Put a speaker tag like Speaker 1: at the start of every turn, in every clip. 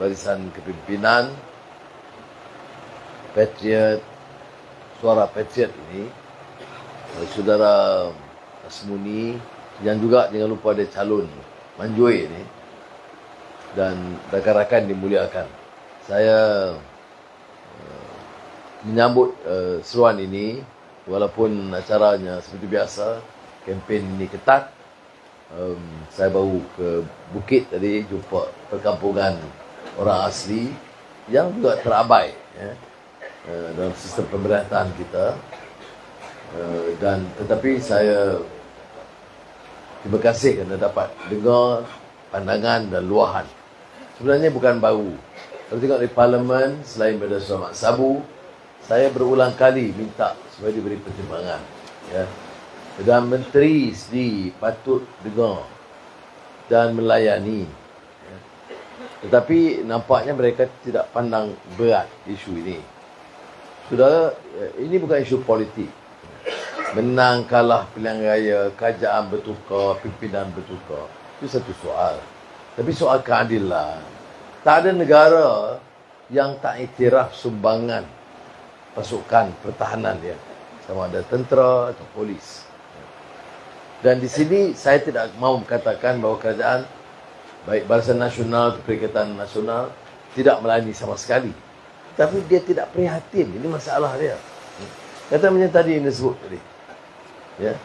Speaker 1: barisan kepimpinan Patriot, Suara Patriot ini, Saudara Asmuni, yang juga jangan lupa ada calon Manjoi ini, dan rakan-rakan dimuliakan. Saya menyambut seruan ini, walaupun acaranya seperti biasa, kempen ini ketat. Saya baru ke Bukit tadi, jumpa perkampungan orang asli yang juga terabai dalam sistem pemerintahan kita. Dan tetapi saya terima kasih kerana dapat dengar pandangan dan luahan. Sebenarnya bukan baru. Kalau tengok di Parlimen, selain pada Sulaiman Sabu, saya berulang kali minta supaya diberi pertimbangan. Ya. Perdana Menteri sendiri patut dengar dan melayani. Ya. Tetapi nampaknya mereka tidak pandang berat isu ini. Saudara, ini bukan isu politik. Menang kalah pilihan raya, kerajaan bertukar, pimpinan bertukar. Itu satu soal. Tapi soal keadilan. Tak ada negara yang tak iktiraf sumbangan pasukan pertahanan dia. Sama ada tentera atau polis. Dan di sini saya tidak mahu katakan bahawa kerajaan, baik Barisan Nasional atau Perikatan Nasional, tidak melayani sama sekali. Tapi dia tidak prihatin. Ini masalah dia. Kata macam tadi yang disebut tadi. Ya.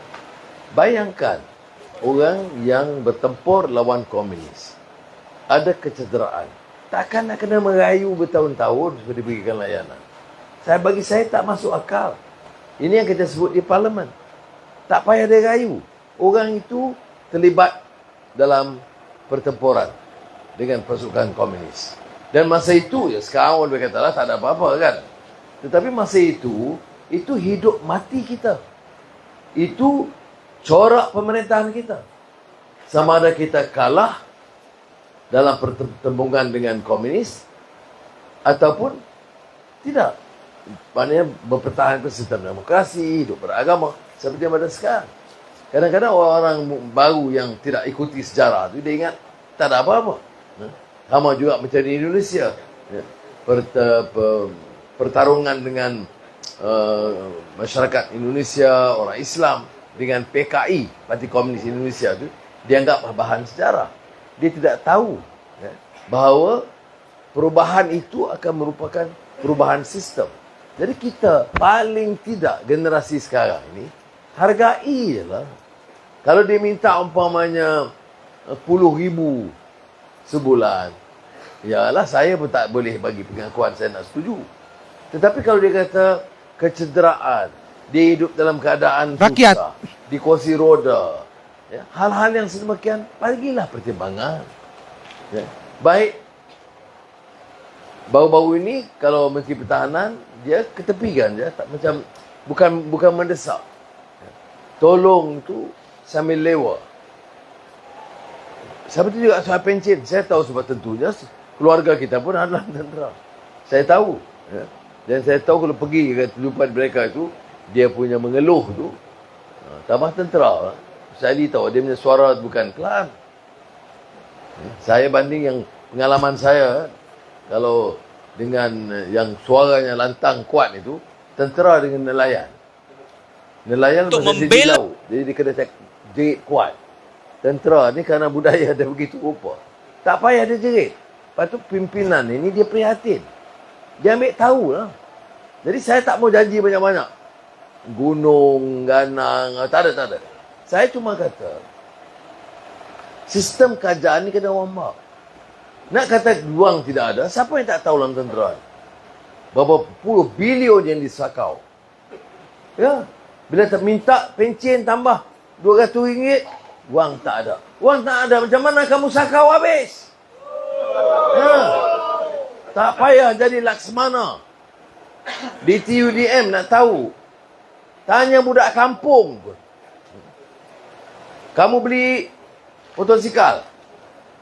Speaker 1: Bayangkan orang yang bertempur lawan komunis, ada kecederaan, takkan nak kena merayu bertahun-tahun supaya diberikan layanan. Bagi saya tak masuk akal. Ini yang kita sebut di Parlimen. Tak payah dia rayu. Orang itu terlibat dalam pertempuran dengan pasukan komunis. Dan masa itu, ya sekarang orang berkatalah tak ada apa-apa kan. Tetapi masa itu hidup mati kita. Itu corak pemerintahan kita. Sama ada kita kalah dalam pertembungan dengan komunis ataupun tidak. Maknanya mempertahankan sistem demokrasi, hidup beragama seperti yang ada sekarang. Kadang-kadang orang baru yang tidak ikuti sejarah itu dia ingat tak ada apa-apa. Sama juga macam di Indonesia. Pertarungan dengan masyarakat Indonesia, orang Islam dengan PKI, Parti Komunis Indonesia itu dianggap bahan sejarah. Dia tidak tahu bahawa perubahan itu akan merupakan perubahan sistem. Jadi kita paling tidak generasi sekarang ini hargai je lah. Kalau dia minta umpamanya 10,000 sebulan, yalah saya pun tak boleh bagi pengakuan saya nak setuju. Tetapi kalau dia kata kecederaan, dia hidup dalam keadaan susah, di kursi roda, ya, hal-hal yang sedemikian, bagilah pertimbangan. Ya. Baik, baru-baru ini kalau Menteri Pertahanan, dia ketepikan je, tak macam bukan mendesak. Ya. Tolong tu sambil lewa. Seperti juga soal pencen, saya tahu sebab tentunya keluarga kita pun adalah tentera. Saya tahu. Ya. Dan saya tahu kalau pergi ke tempat mereka itu, dia punya mengeluh tu, tambah tentera. Saya tahu dia punya suara bukan kelam. Saya banding yang pengalaman saya, kalau dengan yang suaranya lantang kuat itu, tentera dengan nelayan. Nelayan masih di laut. Jadi dia kena jerit kuat. Tentera ni kerana budaya dia begitu rupa. Tak payah dia jerit. Lepas tu pimpinan ini dia prihatin. Dia ambil tahu lah. Jadi saya tak mau janji banyak-banyak. Gunung, ganang, tak ada. Saya cuma kata, sistem kerajaan ni kena rombak. Nak kata wang tidak ada, siapa yang tak tahu dalam tentera? Berapa puluh bilion yang disakau. Ya. Bila tak minta pencen tambah RM200, wang tak ada. Wang tak ada, macam mana kamu sakau habis? Ya. Tak payah jadi Laksmana. Di TUDM nak tahu. Tanya budak kampung pun. Kamu beli motosikal,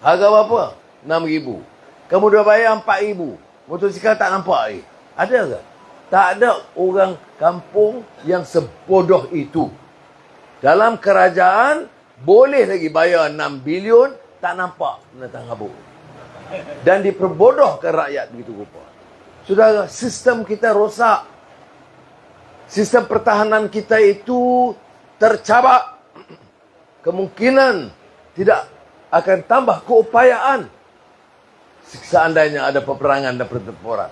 Speaker 1: harga berapa? RM6,000. Kamu dah bayar RM4,000. Motosikal tak nampak lagi. Ada ke? Tak ada orang kampung yang sebodoh itu. Dalam kerajaan, boleh lagi bayar 6 bilion, tak nampak binatang habuk. dan diperbodohkan rakyat begitu rupa. Saudara, sistem kita rosak. Sistem pertahanan kita itu tercabak. Kemungkinan tidak akan tambah keupayaan seandainya ada peperangan dan pertempuran.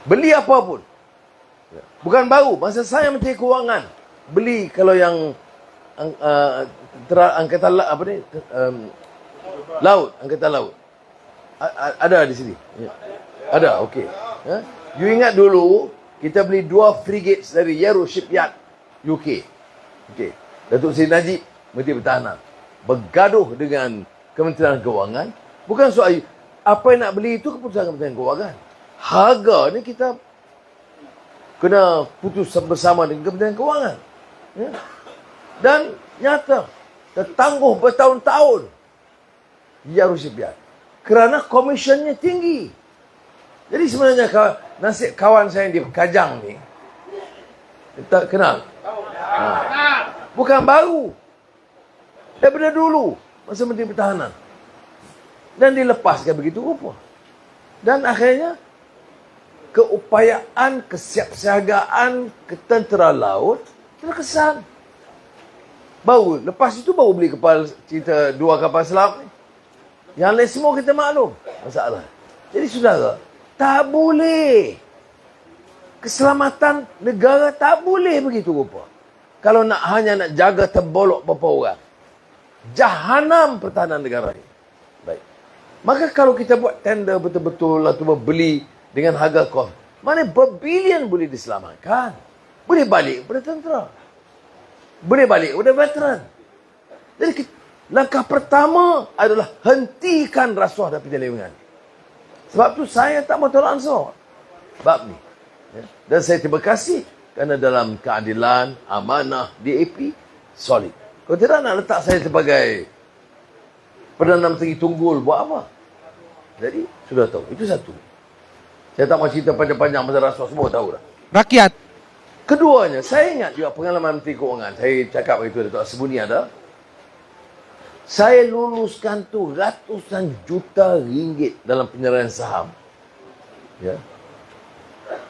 Speaker 1: Beli apa pun. Bukan baru. Masa saya Menteri Kewangan, beli kalau yang angkatan apa ni? Laut, angkatan laut. Ada di sini. Ada, okey. You ingat dulu kita beli 2 frigates dari Yarrow Shipyard, UK. Okey. Datuk Seri Najib, Menteri Pertahanan, bergaduh dengan Kementerian Kewangan. Bukan soal apa yang nak beli itu keputusan Kementerian Kewangan. Harga ni kita kena putus bersama dengan Kementerian Kewangan. Ya? Dan nyata tertangguh bertahun-tahun Yarrow Shipyard kerana komisionnya tinggi. Jadi sebenarnya nasib kawan saya yang di Kajang ni, tak kenal? Bukan baru. Daripada dulu, masa Menteri Pertahanan. Dan dilepaskan begitu rupa. Dan akhirnya, keupayaan, kesiapsiagaan ketentera laut terkesan. Lepas itu baru beli cerita 2 kapal selam ni. Yang lain semua kita maklum masalah. Jadi saudara, tak boleh. Keselamatan negara tak boleh begitu rupa. Kalau hanya nak jaga terbolok beberapa orang. Jahanam pertahanan negara ini. Baik. Maka kalau kita buat tender betul-betul atau beli dengan harga kos, mana berbilion boleh diselamatkan. Boleh balik kepada tentera. Boleh balik kepada veteran. Jadi langkah pertama adalah hentikan rasuah dan penyelewengan. Sebab tu saya tak mau tolak ansur bab ni. Ya. Dan saya terima kasih kerana dalam keadilan, amanah, DAP, solid. Kalau tidak nak letak saya sebagai Perdana Menteri Tunggul, buat apa? Jadi, sudah tahu. Itu satu. Saya tak mau cerita panjang-panjang pasal rasuah, semua tahu dah.
Speaker 2: Rakyat.
Speaker 1: Keduanya, saya ingat juga pengalaman Menteri Kewangan. Saya cakap begitu, Datuk Asbuni ada. Saya luluskan tu ratusan juta ringgit dalam penyerahan saham. Ya.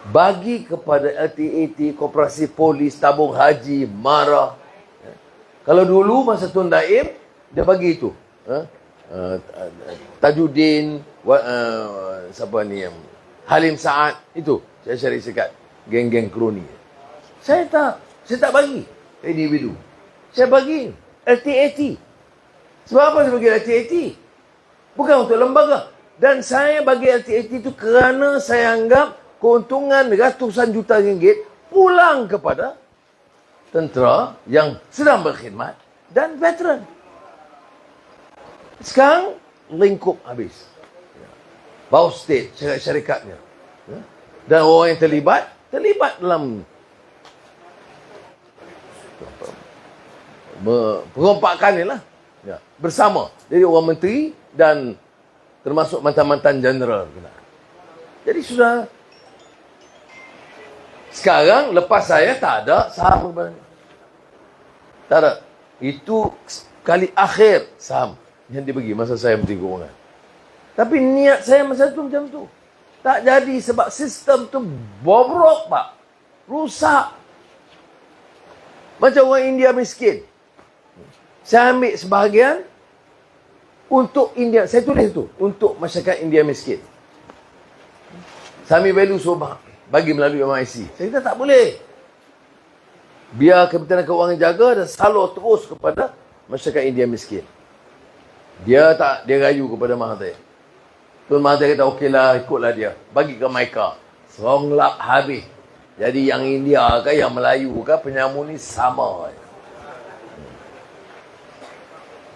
Speaker 1: Bagi kepada LTAT, Koperasi Polis, Tabung Haji, MARA. Ya. Kalau dulu masa Tun Daim, dia bagi itu. Tajuddin, siapa ni yang Halim Saad, itu saya cari sekat geng-geng kroni. Saya tak bagi individu. Saya bagi LTAT. Sebab apa saya bagi LTAT? Bukan untuk lembaga. Dan saya bagi LTAT itu kerana saya anggap keuntungan ratusan juta ringgit pulang kepada tentera yang sedang berkhidmat dan veteran. Sekarang lingkup habis. Bau state, syarikat-syarikatnya. Dan orang yang terlibat dalam perombakan ni lah. Ya, bersama. Jadi orang menteri dan termasuk mantan-mantan jeneral. Jadi sudah. Sekarang lepas saya tak ada saham kepada ni. Tak ada. Itu kali akhir saham yang dibagi masa saya Menteri Kewangan. Tapi niat saya masa tu macam tu. Tak jadi sebab sistem tu bobrok, Pak. Rusak. Macam orang India miskin. Saya ambil sebahagian untuk India. Saya tulis tu. Untuk masyarakat India miskin. Saya ambil value suruh bagi melalui MIC. Saya kata tak boleh. Biar Kementerian Kewangan jaga dan salur terus kepada masyarakat India miskin. Dia rayu kepada Mahathir. Tun Mahathir kata okeylah, ikutlah dia. Bagi ke Maika. Songlap habis. Jadi yang India ke yang Melayu ke penyamu ni sama.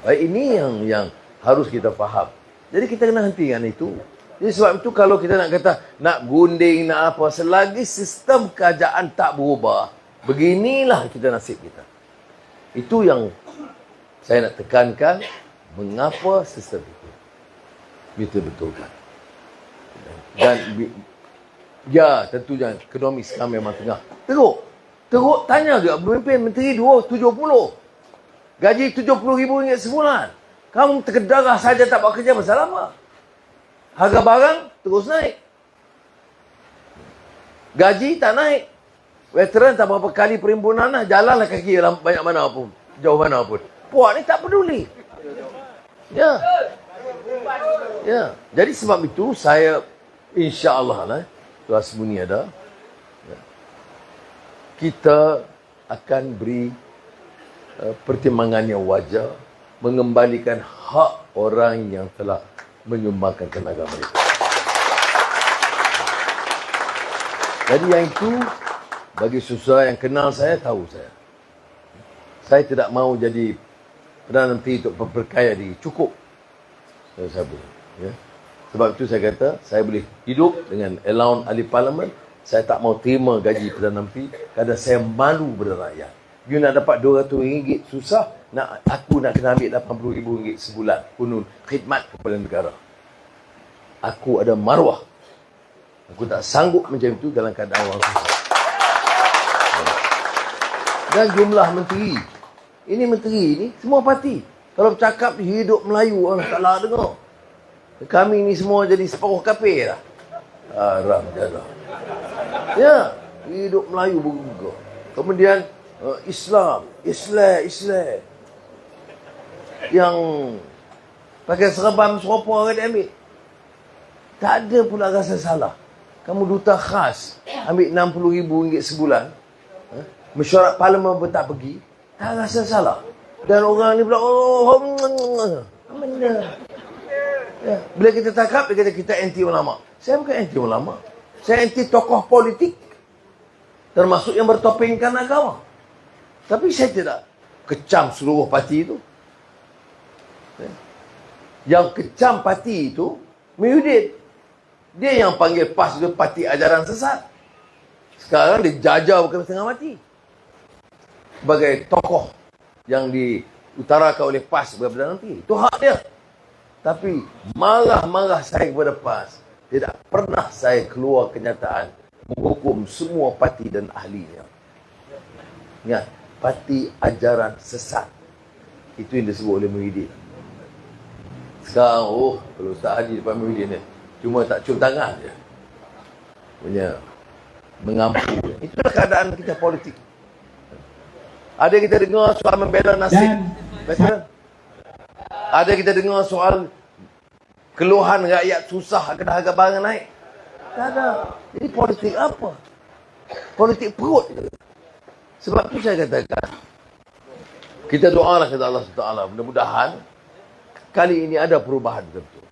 Speaker 1: Baik, ini yang harus kita faham. Jadi kita kena hentikan itu. Jadi sebab itu kalau kita nak kata nak gunting, nak apa, selagi sistem kerajaan tak berubah, beginilah kita nasib kita. Itu yang saya nak tekankan, mengapa sistem itu betul-betulkan. Dan ya, tentunya ekonomi sekarang memang tengah teruk tanya juga pemimpin menteri 70. Gaji RM70,000 sebulan. Kamu terkedarah saja tak buat kerja, pasal apa? Harga barang terus naik. Gaji tak naik. Veteran tak berapa kali perhimpunan lah. Jalanlah kaki dalam banyak mana pun. Jauh mana pun. Puak ni tak peduli. Ya. Ya. Jadi sebab itu saya insya-Allah lah. Tuan Sembunyi ada. Ya. Kita akan beri pertimbangan yang wajar. Mengembalikan hak orang yang telah menyumbangkan tenaga mereka. Jadi yang itu, bagi susah yang kenal saya, tahu saya. Saya tidak mahu jadi Perdana Menteri untuk memperkaya diri. Cukup. Saya boleh. Ya. Sebab itu saya kata, saya boleh hidup dengan allowance ahli parlimen. Saya tak mahu terima gaji Perdana Menteri kerana saya malu pada rakyat. You nak dapat RM200 susah, aku nak kena ambil RM80,000 sebulan kunun khidmat kepada negara. Aku ada maruah. Aku tak sanggup macam itu dalam keadaan orang susah. Dan jumlah menteri. Ini menteri ini semua parti. Kalau bercakap hidup Melayu, orang tak lah dengar. Kami ni semua jadi separuh kafir lah. Haram jadah. Ya, hidup Melayu berguna. Kemudian Islam. Yang pakai serabam serupa orang dia ambil. Tak ada pula rasa salah. Kamu duta khas ambil RM60,000 sebulan. Mesyuarat parlimen pun tak pergi. Tak rasa salah. Dan orang ni pula benda. Ya. Bila kita cakap, dia kata kita anti ulama. Saya bukan anti ulama. Saya anti tokoh politik. Termasuk yang bertopengkan agama. Tapi saya tidak kecam seluruh parti itu. Yang kecam parti itu Muhyiddin. Dia yang panggil PAS itu parti ajaran sesat. Sekarang dia jajah bukan setengah mati. Sebagai tokoh yang diutarakan oleh PAS kepada nanti. Itu hak dia. Tapi marah-marah saya kepada PAS. Tidak pernah saya keluar kenyataan menghukum semua parti dan ahlinya. Ingat, parti ajaran sesat. Itu yang disebut oleh Muhyiddin. Sekarang, kalau Ustaz Haji depan Muhyiddin ni, cuma tak cium tangan je. Punya mengampu. Itulah keadaan kita politik. Ada kita dengar soal membela nasib veteran. Ada kita dengar soal keluhan rakyat susah kena harga barang naik. Tak ada. Jadi politik apa? Politik perut. Sebab tu saya katakan, kita doalah kepada Allah SWT. Mudah-mudahan kali ini ada perubahan betul-betul.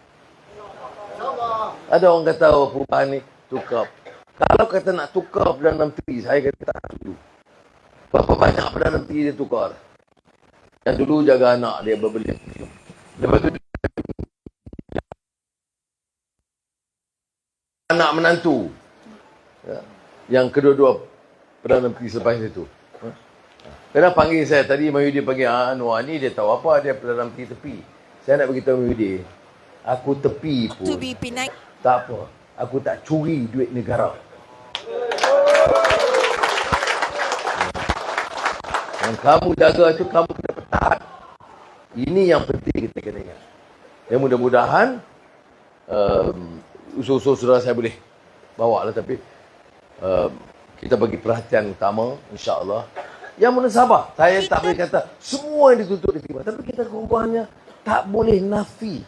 Speaker 1: Ada orang kata perubahan ni tukar. Kalau kata nak tukar Perdana Menteri, saya kata tak setuju. Berapa banyak Perdana Menteri dia tukar? Yang dulu jaga anak dia berbeli. Lepas tu anak menantu. Ya. Yang kedua-dua Perdana Menteri selepas itu. Kena panggil saya tadi, Muhyiddin panggil Anwar ni, dia tahu apa, dia Perdana Menteri tepi. Saya nak beritahu Muhyiddin, aku tepi pun tak apa. Aku tak curi duit negara. Yang kamu jaga itu, kamu kena bertahan. Ini yang penting kita kena ingat. Ya, mudah-mudahan usul-usul saudara saya boleh bawa lah, tapi kita bagi perhatian utama, insya-Allah. Yang munasabah, saya tak boleh kata semua yang dituntut diterima, tapi kita kumpulannya tak boleh nafi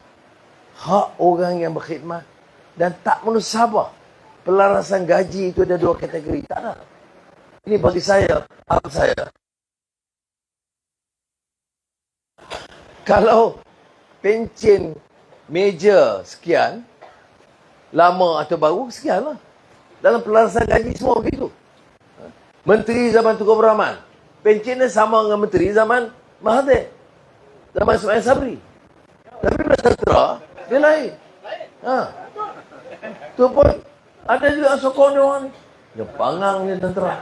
Speaker 1: hak orang yang berkhidmat, dan tak munasabah pelarasan gaji itu ada dua kategori. Tak ada. Ini bagi saya, apa saya, kalau pencen meja sekian, lama atau baru, sekian lah. Dalam pelarasan gaji semua begitu. Menteri zaman Tunku Abdul Rahman, pencennya sama dengan menteri zaman Mahathir, zaman Ismail Sabri. Tapi bila tentera, dia lain. Tu pun ada juga sokong dia orang ni. Dia pangang dia tentera.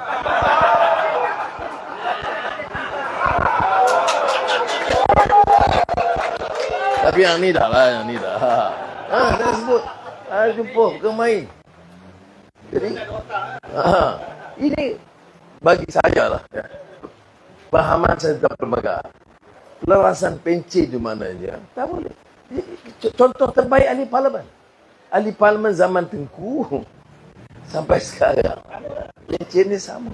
Speaker 1: Tapi yang ni dah lah, yang ni dah. Dah sebut. Jumpa, bukan main. Jadi, ini bagi saya lah. Ya. Pahaman saya dalam perlembagaan. Pelarasan pencen di mana dia, tak boleh. Contoh terbaik ahli parlimen. ahli parlimen zaman Tengku sampai sekarang lesen dia sama.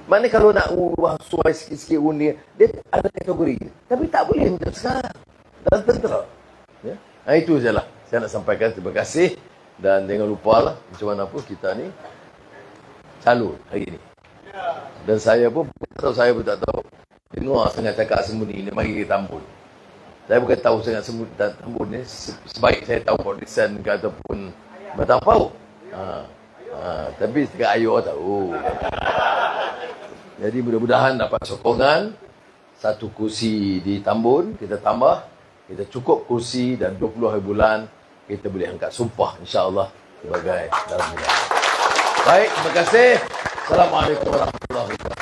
Speaker 1: Mana kalau nak suai sikit-sikit undi, dia ada kategori. Tapi tak boleh macam sekarang. Dan tentera. Ya? Itu sajalah. Saya nak sampaikan terima kasih. Dan jangan lupa lah, macam mana pun kita ni calon hari ni. Dan saya pun tak tahu. Dengar sangat cakap sembunyi ni, mari kita tambun. Saya bukan tahu sangat sembunyi tambun ni. Sebaik saya tahu kondisan ke ataupun bertapau. Tapi setiap ayo tahu. Jadi mudah-mudahan dapat sokongan. Satu kursi di Tambun, kita tambah. Kita cukup kursi dan 20 hari bulan, kita boleh angkat sumpah insya-Allah sebagai dalam negara. Baik, terima kasih. Assalamualaikum warahmatullahi wabarakatuh.